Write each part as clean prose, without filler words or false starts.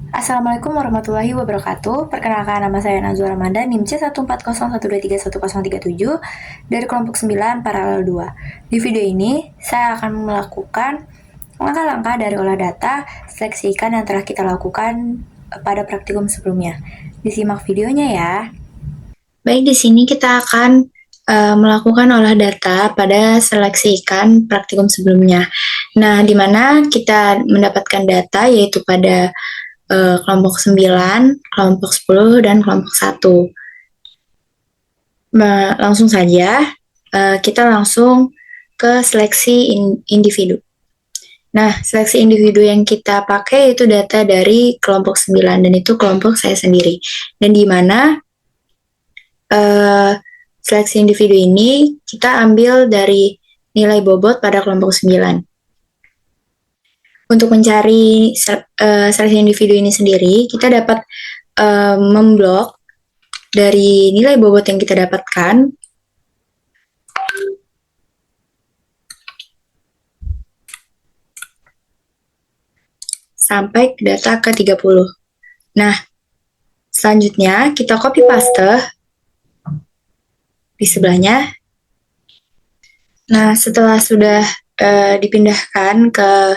Assalamualaikum warahmatullahi wabarakatuh. Perkenalkan, nama saya Nazwa Ramadan, NIM C1401231037 dari kelompok 9 paralel 2. Di video ini, saya akan melakukan langkah-langkah dari olah data seleksi ikan yang telah kita lakukan pada praktikum sebelumnya. Disimak videonya ya. Baik, di sini kita akan melakukan olah data pada seleksi ikan praktikum sebelumnya. Nah, di mana kita mendapatkan data yaitu pada kelompok 9, kelompok 10, dan kelompok 1. Langsung saja, kita langsung ke seleksi individu. Nah, seleksi individu yang kita pakai itu data dari kelompok 9, dan itu kelompok saya sendiri. Dan di mana seleksi individu ini kita ambil dari nilai bobot pada kelompok 9. Untuk mencari seleksi individu ini sendiri, kita dapat memblok dari nilai bobot yang kita dapatkan sampai ke data ke-30. Nah, selanjutnya kita copy paste di sebelahnya. Nah, setelah sudah dipindahkan ke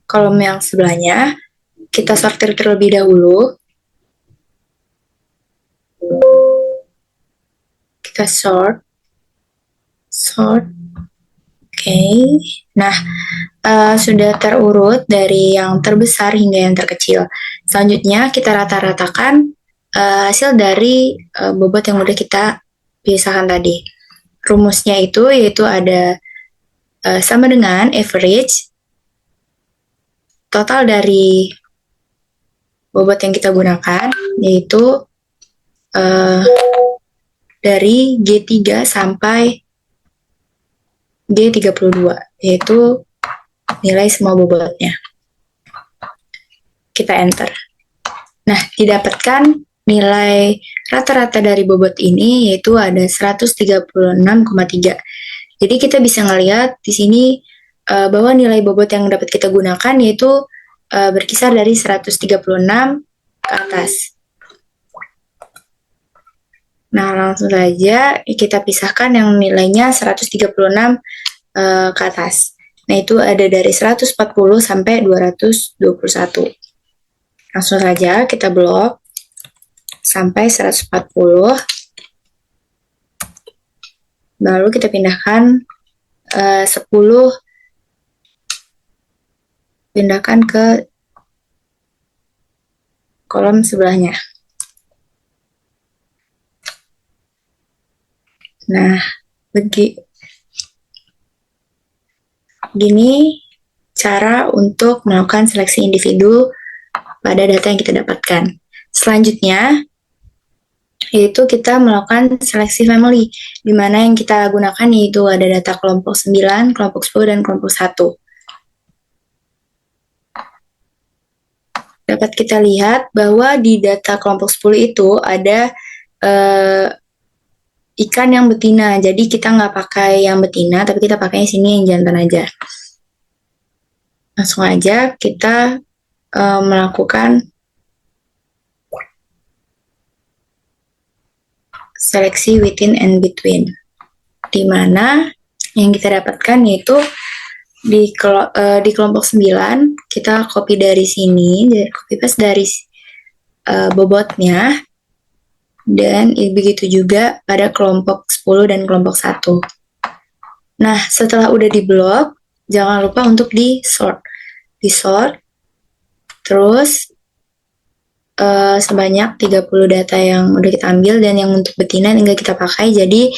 kolom yang sebelahnya, kita sortir terlebih dahulu. Kita sort. Oke. Nah, sudah terurut dari yang terbesar hingga yang terkecil. Selanjutnya kita rata-ratakan hasil dari bobot yang udah kita pisahkan tadi. Rumusnya itu yaitu ada sama dengan average total dari bobot yang kita gunakan, yaitu dari G3 sampai G32, yaitu nilai semua bobotnya. Kita enter. Nah, didapatkan nilai rata-rata dari bobot ini yaitu ada 136,3. Jadi kita bisa ngelihat di sini bahwa nilai bobot yang dapat kita gunakan yaitu berkisar dari 136 ke atas. Nah, langsung saja kita pisahkan yang nilainya 136 ke atas. Nah, itu ada dari 140 sampai 221. Langsung saja kita blok sampai 140. Lalu kita pindahkan 10, pindahkan ke kolom sebelahnya. Nah, begini cara untuk melakukan seleksi individu pada data yang kita dapatkan. Selanjutnya, yaitu kita melakukan seleksi family, di mana yang kita gunakan yaitu ada data kelompok 9, kelompok 10, dan kelompok 1. Dapat kita lihat bahwa di data kelompok 10 itu ada ikan yang betina, jadi kita nggak pakai yang betina, tapi kita pakai sini yang jantan aja. Langsung aja kita melakukan seleksi within and between, di mana yang kita dapatkan yaitu di kelompok 9 kita copy dari sini, copy paste dari bobotnya, dan begitu juga pada kelompok 10 dan kelompok 1. Nah, setelah udah di blok, jangan lupa untuk di sort. Di sort, terus sebanyak 30 data yang udah kita ambil, dan yang untuk betina tinggal kita pakai. Jadi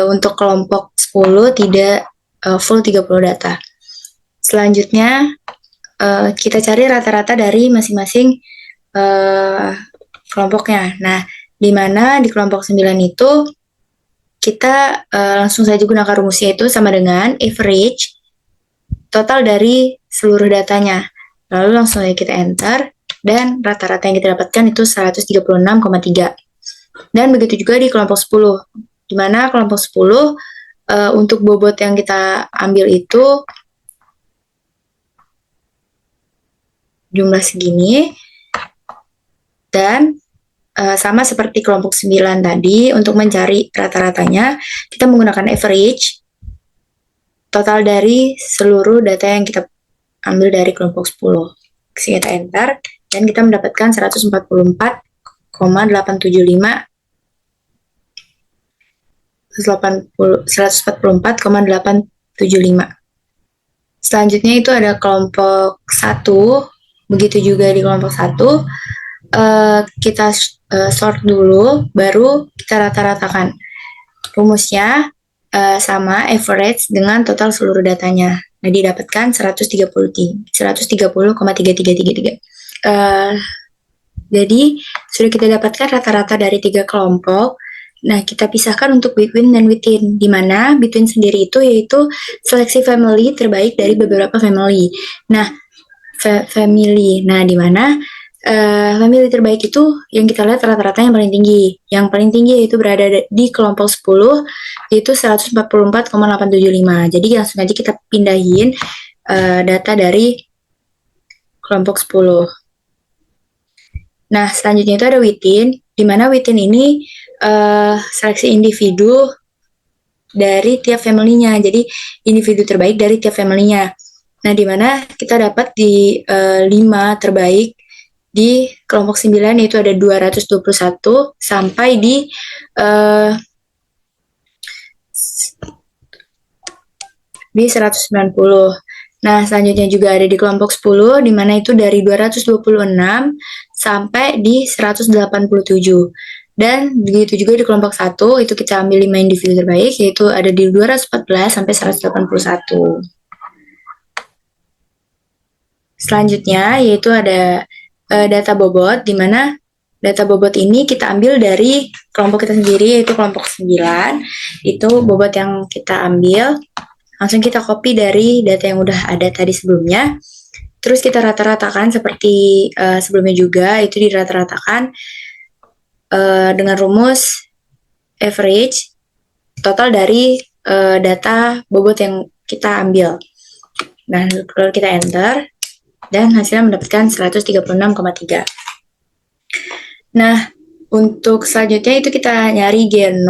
untuk kelompok 10 tidak full 30 data. Selanjutnya kita cari rata-rata dari masing-masing kelompoknya. Nah, di mana di kelompok 9 itu kita langsung saja gunakan rumusnya itu sama dengan average total dari seluruh datanya. Lalu langsung saja kita enter, dan rata-rata yang kita dapatkan itu 136,3. Dan begitu juga di kelompok 10, di mana kelompok 10 untuk bobot yang kita ambil itu jumlah segini, Dan sama seperti kelompok 9 tadi, untuk mencari rata-ratanya, kita menggunakan average total dari seluruh data yang kita ambil dari kelompok 10. Kita enter, dan kita mendapatkan 144,875 144,875. Selanjutnya itu ada kelompok 1. Begitu juga di kelompok 1. Kita sort dulu, baru kita rata-ratakan. Rumusnya sama average dengan total seluruh datanya. Nah, didapatkan 130,3333. Jadi, sudah kita dapatkan rata-rata dari 3 kelompok. Nah, kita pisahkan untuk between dan within, di mana between sendiri itu yaitu seleksi family terbaik dari beberapa family. Nah, di mana family terbaik itu yang kita lihat rata-rata yang paling tinggi. Yang paling tinggi yaitu berada di kelompok 10, yaitu 144,875. Jadi langsung aja kita pindahin data dari kelompok 10. Nah, selanjutnya itu ada within, di mana within ini seleksi individu dari tiap family-nya. Jadi individu terbaik dari tiap family-nya. Nah, di mana kita dapat di 5 terbaik di kelompok 9, yaitu ada 221 sampai di 190. Nah, selanjutnya juga ada di kelompok 10, di mana itu dari 226 sampai di 187. Dan begitu juga di kelompok 1, itu kita ambil 5 individu terbaik, yaitu ada di 214 sampai 181. Selanjutnya, yaitu ada data bobot, di mana data bobot ini kita ambil dari kelompok kita sendiri, yaitu kelompok 9. Itu bobot yang kita ambil. Langsung kita copy dari data yang udah ada tadi sebelumnya. Terus kita rata-ratakan seperti sebelumnya juga, itu dirata-ratakan dengan rumus average total dari data bobot yang kita ambil. Nah, lalu kita enter, dan hasilnya mendapatkan 136,3. Nah, untuk selanjutnya itu kita nyari G0.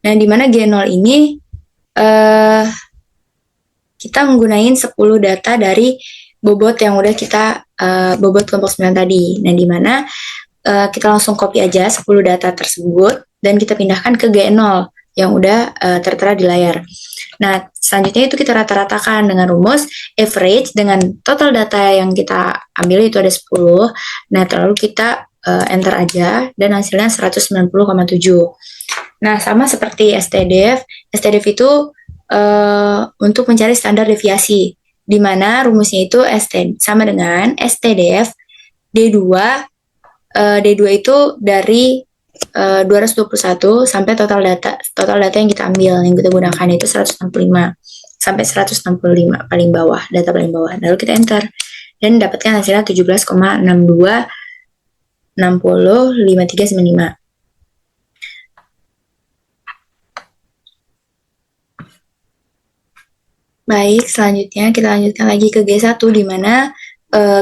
Nah, di mana G0 ini kita menggunakan 10 data dari bobot yang udah kita bobot kelompok 9 tadi. Nah, di mana kita langsung copy aja 10 data tersebut dan kita pindahkan ke G0 yang udah tertera di layar. Nah, selanjutnya itu kita rata-ratakan dengan rumus average dengan total data yang kita ambil itu ada 10. Nah, lalu kita enter aja dan hasilnya 190,7. Nah, sama seperti STDF. STDF itu untuk mencari standar deviasi, di mana rumusnya itu sama dengan STDF D2. D2 itu dari 221 sampai total data yang kita ambil, yang kita gunakan itu 165 sampai 165 paling bawah, data paling bawah. Lalu kita enter dan dapatkan hasilnya 17,62 60 5395. Baik, selanjutnya kita lanjutkan lagi ke G1, di mana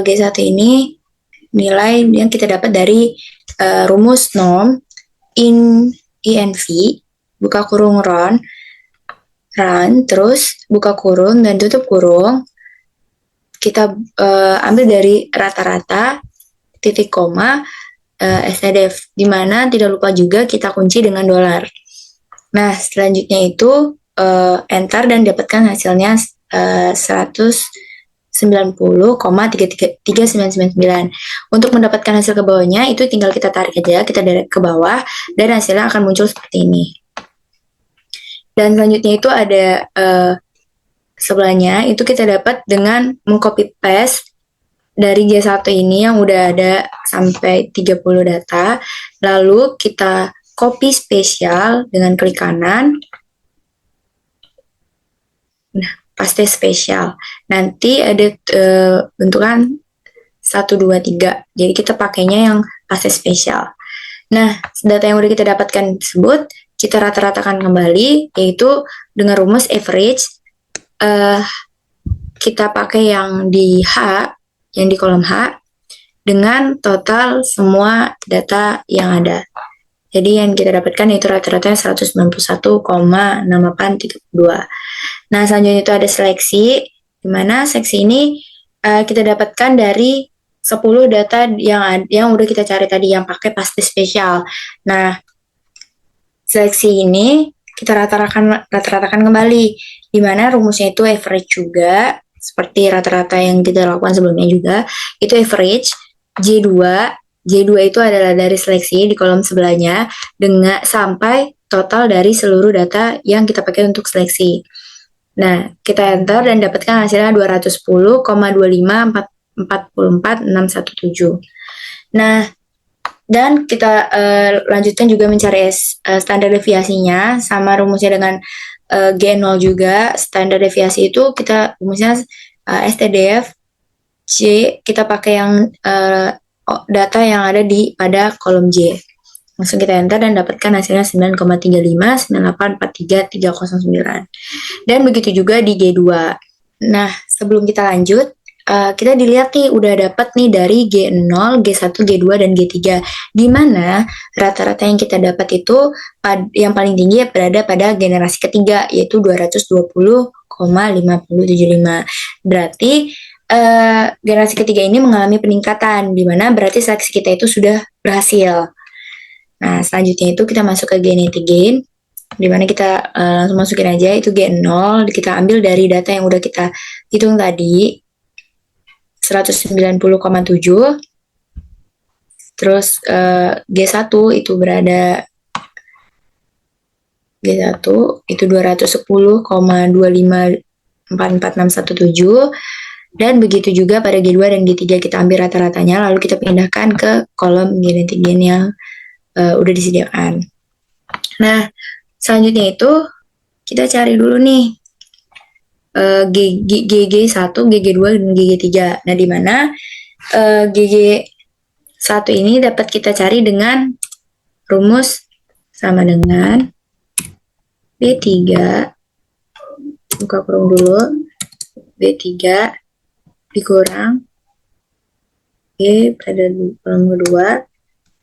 G1 ini nilai yang kita dapat dari rumus norm in INV, buka kurung run, terus buka kurung dan tutup kurung. Kita ambil dari rata-rata, titik koma, STDF, di mana tidak lupa juga kita kunci dengan $. Nah, selanjutnya itu enter dan dapatkan hasilnya 190,3999. Untuk mendapatkan hasil ke bawahnya itu tinggal kita tarik aja, kita direct ke bawah dan hasilnya akan muncul seperti ini. Dan selanjutnya itu ada sebelahnya itu kita dapat dengan mengcopy paste dari G1 ini yang udah ada sampai 30 data, lalu kita copy spesial dengan klik kanan. Nah, paste spesial. Nanti ada bentukan 1, 2, 3. Jadi kita pakainya yang paste spesial. Nah, data yang udah kita dapatkan tersebut, kita rata-ratakan kembali, yaitu dengan rumus average. Kita pakai yang di H, yang di kolom H. dengan total semua data yang ada. Jadi yang kita dapatkan itu rata-ratanya 191,6832. Nah, selanjutnya itu ada seleksi, di mana seksi ini kita dapatkan dari 10 data yang udah kita cari tadi yang pakai pasti spesial. Nah, seleksi ini kita rata-ratakan kembali, di mana rumusnya itu average juga, seperti rata-rata yang kita lakukan sebelumnya juga, itu average J2 itu adalah dari seleksi di kolom sebelahnya dengan sampai total dari seluruh data yang kita pakai untuk seleksi. Nah, kita enter dan dapatkan hasilnya 210,25444617. Nah, dan kita lanjutkan juga mencari standar deviasinya sama rumusnya dengan G0 juga. Standar deviasi itu kita rumusnya STDF J, kita pakai yang data yang ada pada kolom J. Langsung kita enter dan dapatkan hasilnya 9,35984339. Dan begitu juga di G2. Nah, sebelum kita lanjut, kita dilihat nih udah dapat nih dari G0, G1, G2, dan G3. Di mana rata-rata yang kita dapat itu yang paling tinggi berada pada generasi ketiga, yaitu 220,5075. Berarti generasi ketiga ini mengalami peningkatan, di mana berarti seleksi kita itu sudah berhasil. Nah, selanjutnya itu kita masuk ke genetic gain, di mana kita langsung masukin aja itu G0, kita ambil dari data yang udah kita hitung tadi, 190,7. Terus G1 itu berada G1 itu 210,25444617. Dan begitu juga pada G2 dan G3 kita ambil rata-ratanya, lalu kita pindahkan ke kolom genetic gain yang udah disediakan. Nah, selanjutnya itu kita cari dulu nih GG1, GG2, dan GG3. Nah, di mana GG1 ini dapat kita cari dengan rumus sama dengan B3, buka kurung dulu, B3 dikurang G pada kolom kedua,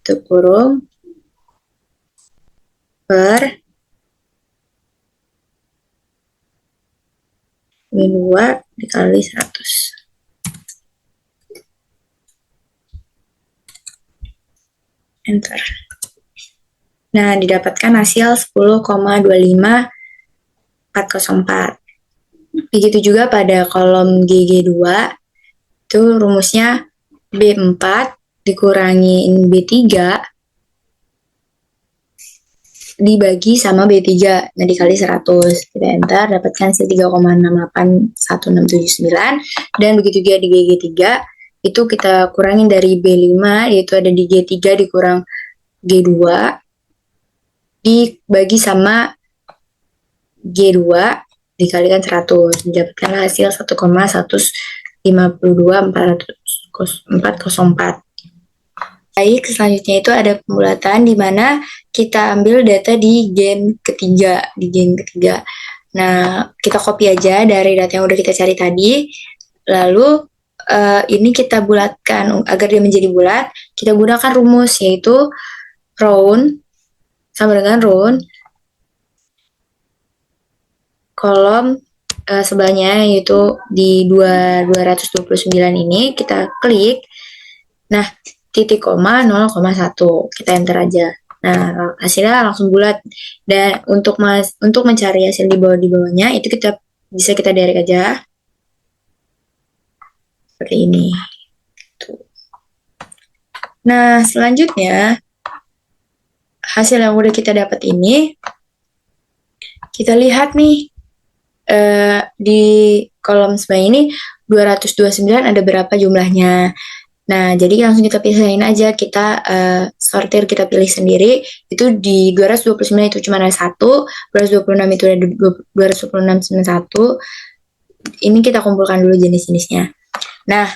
tutup kurung, per min 2 dikali 100. Enter. Nah, didapatkan hasil 10,25404. Begitu juga pada kolom GG2, itu rumusnya B4 dikurangi B3 dibagi sama B3, nah dikali 100. Kita enter, dapatkan hasil 3,681679. Dan begitu juga di GG3, itu kita kurangin dari B5, yaitu ada di G3 dikurang G2, dibagi sama G2, dikalikan 100. Mendapatkan hasil 1,152,404. Baik, selanjutnya itu ada pembulatan di mana kita ambil data di gen ketiga. Nah, kita copy aja dari data yang udah kita cari tadi. Lalu ini kita bulatkan agar dia menjadi bulat. Kita gunakan rumus yaitu round sama dengan round kolom sebelahnya, yaitu di 229 ini kita klik. Nah, titik koma 0,1 kita enter aja. Nah, hasilnya langsung bulat. Dan untuk mencari hasil di bawahnya itu bisa kita direct aja seperti ini. Nah, selanjutnya hasil yang udah kita dapat ini kita lihat nih di kolom sebelah ini 229 ada berapa jumlahnya. Nah, jadi langsung kita pisahin aja, kita sortir, kita pilih sendiri. Itu di 229 itu cuma ada 1, 226 itu ada 22691. Ini kita kumpulkan dulu jenis-jenisnya. Nah,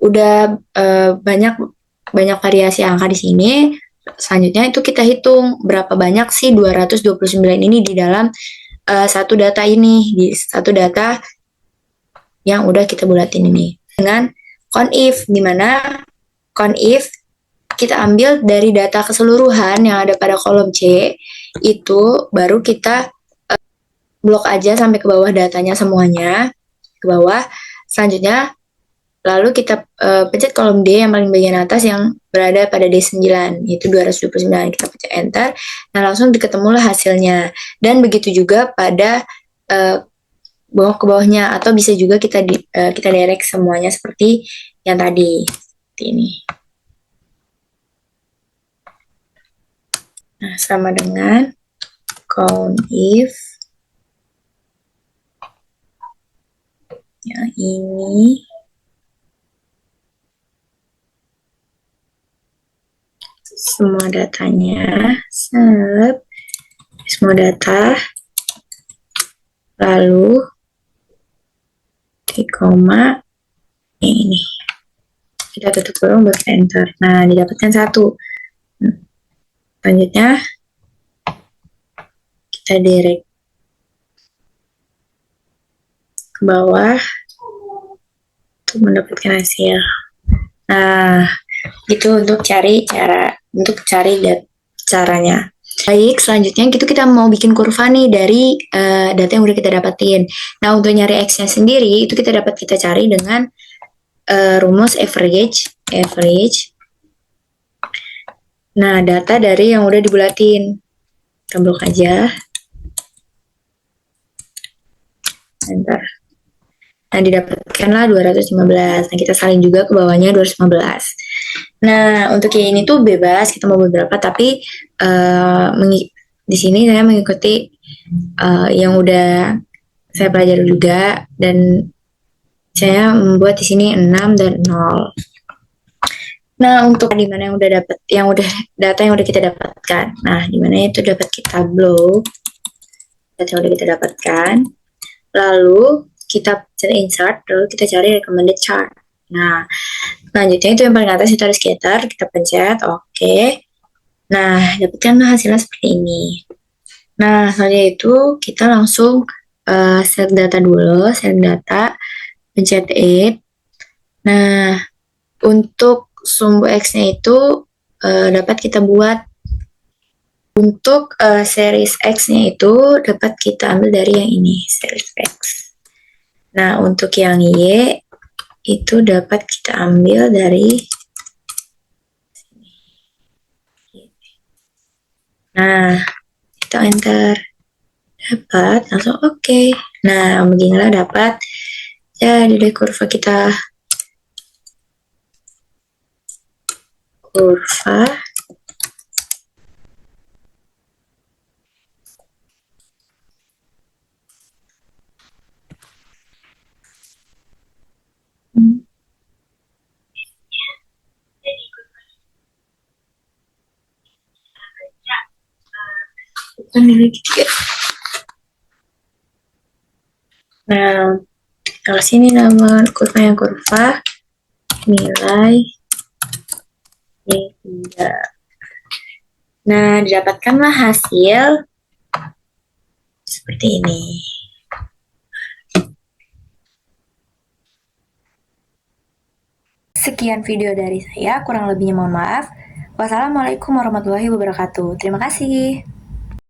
udah banyak variasi angka di sini. Selanjutnya itu kita hitung berapa banyak sih 229 ini di dalam satu data ini, di satu data yang udah kita bulatin ini dengan conif, di mana count if kita ambil dari data keseluruhan yang ada pada kolom C, itu baru kita blok aja sampai ke bawah datanya semuanya, ke bawah. Selanjutnya, lalu kita pencet kolom D yang paling bagian atas yang berada pada D9, yaitu 229. Kita pencet enter, nah langsung diketemulah hasilnya. Dan begitu juga pada bawah ke bawahnya, atau bisa juga kita direct semuanya seperti yang tadi, seperti ini. Nah, sama dengan count if yang ini semua datanya, semua data, lalu di koma ini kita tutup kurung, buat enter. Nah, didapatkan 1. Selanjutnya kita direct ke bawah untuk mendapatkan hasil. Nah, itu untuk cari caranya. Baik, selanjutnya kita mau bikin kurva nih dari data yang udah kita dapatin. Nah, untuk nyari X-nya sendiri itu kita cari dengan rumus average. Nah, data dari yang udah dibulatin. Kita blok aja. Enter. Nah, didapatkanlah 215. Nah, kita salin juga ke bawahnya 215. Nah, untuk yang ini tuh bebas, kita mau beberapa, tapi di sini saya mengikuti yang udah saya pelajari juga, dan saya membuat di sini 6 dan 0. Nah, untuk di mana yang udah data yang udah kita dapatkan. Nah, di mana itu dapat kita blok data yang udah kita dapatkan. Lalu kita insert, lalu kita cari recommended chart. Nah, selanjutnya itu yang paling atas itu ada scatter, kita pencet oke. Nah, dapatkanlah hasilnya seperti ini. Nah, selanjutnya itu kita langsung select data dulu, pencet add. Nah, untuk sumbu X-nya itu dapat kita buat. Untuk series X-nya itu dapat kita ambil dari yang ini, series X. Nah, untuk yang Y itu dapat kita ambil dari sini. Nah, kita enter. Dapat, langsung oke. Nah, beginilah dapat jadi deh kurva kita. Kurva Nah, kalau sini nama kurva nilai Y3. Nah, didapatkanlah hasil seperti ini. Sekian video dari saya, kurang lebihnya mohon maaf. Wassalamualaikum warahmatullahi wabarakatuh. Terima kasih.